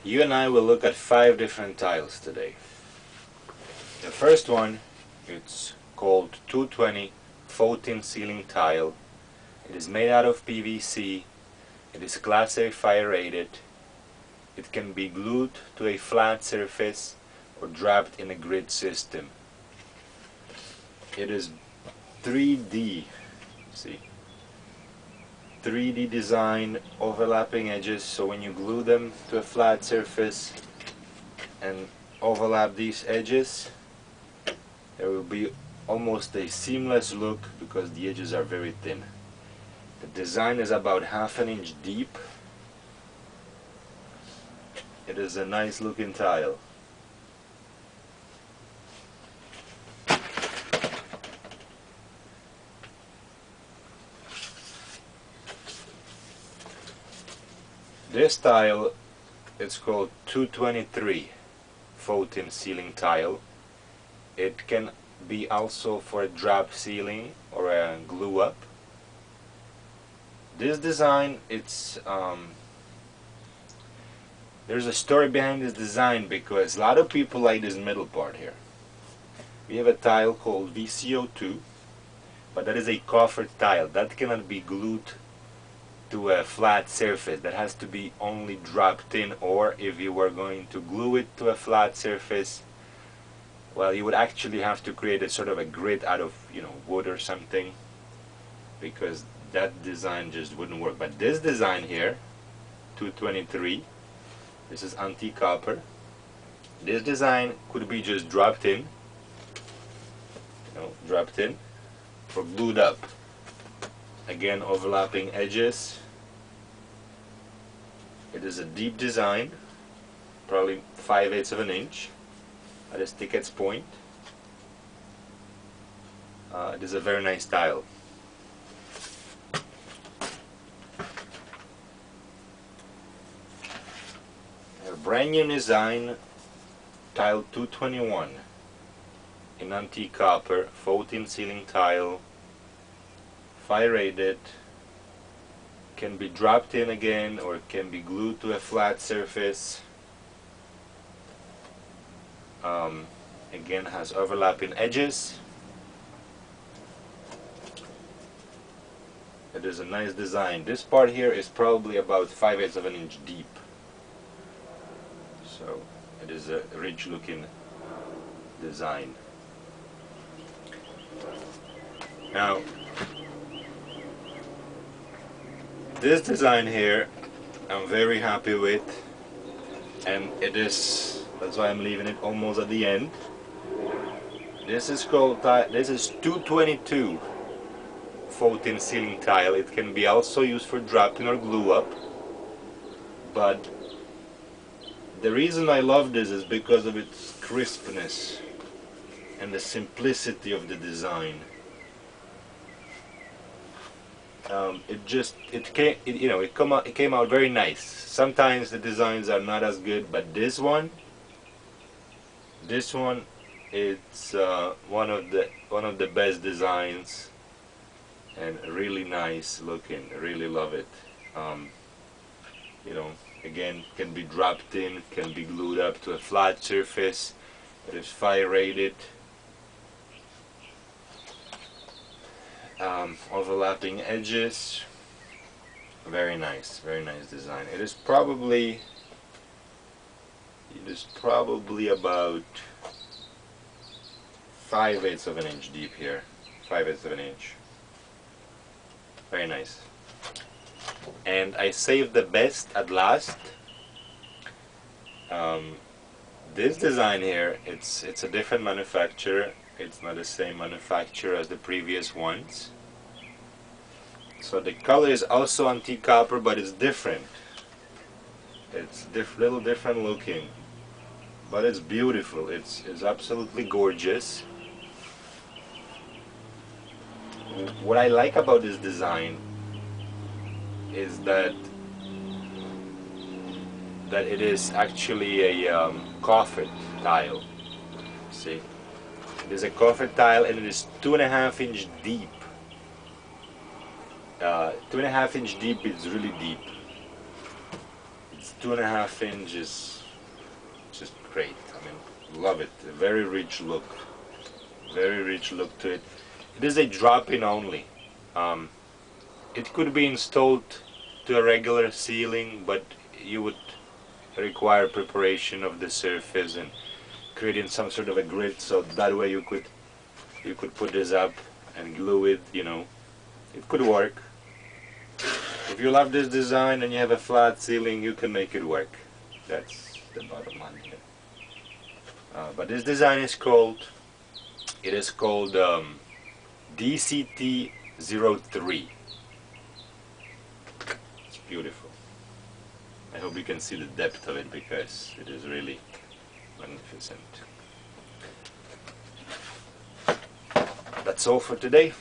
You and I will look at 5 different tiles today. The first one, it's called 220 14 ceiling tile. It is made out of PVC. It is Class A fire rated. It can be glued to a flat surface or draped in a grid system. It is 3D. See? 3D design, overlapping edges, so when you glue them to a flat surface and overlap these edges, there will be almost a seamless look because the edges are very thin. The design is about 1/2 inch deep. It is a nice looking tile. This tile, it's called 223 14 ceiling tile. It can be also for a drop ceiling or a glue up. This design, there's a story behind this design because a lot of people like this middle part here. We have a tile called VCO2, but that is a coffered tile that cannot be glued to a flat surface. That has to be only dropped in, or if you were going to glue it to a flat surface, well, you would actually have to create a sort of a grid out of, wood or something, because that design just wouldn't work. But this design here, 223, this is antique copper. This design could be just dropped in, or glued up. Again, overlapping edges. It is a deep design, probably 5/8 of an inch at its thickest point. It is a very nice tile. A brand new design, tile 221 in antique copper, 14 ceiling tile, fire rated. Can be dropped in again or can be glued to a flat surface. Again, has overlapping edges. It is a nice design. This part here is probably about 5/8 of an inch deep, so it is a rich looking design. Now, this design here I'm very happy with, and that's why I'm leaving it almost at the end. This is 222 14 ceiling tile. It can be also used for dropping or glue up, but the reason I love this is because of its crispness and the simplicity of the design. It came out very nice. Sometimes the designs are not as good, but this one, it's one of the best designs, and really nice looking. I really love it. Again, can be dropped in, can be glued up to a flat surface. It is fire rated. Overlapping edges. Very nice design. It is probably about 5/8 of an inch deep here. 5/8 of an inch. Very nice. And I saved the best at last. This design here, it's a different manufacturer. It's not the same manufacturer as the previous ones. So the color is also antique copper, but it's different. It's little different looking, but it's beautiful. It's absolutely gorgeous. What I like about this design is that it is actually a coffered tile. See, it is a coffered tile, and it is 2.5 inch deep. 2.5 inch deep is really deep. It's 2.5 inches, just great. I mean, love it. A very rich look. Very rich look to it. It is a drop-in only. It could be installed to a regular ceiling, but you would require preparation of the surface and creating some sort of a grid, so that way you could put this up and glue it, you know. It could work. If you love this design and you have a flat ceiling, you can make it work. That's the bottom line here. But this design is called, DCT-03. It's beautiful. I hope you can see the depth of it, because it is really magnificent. That's all for today.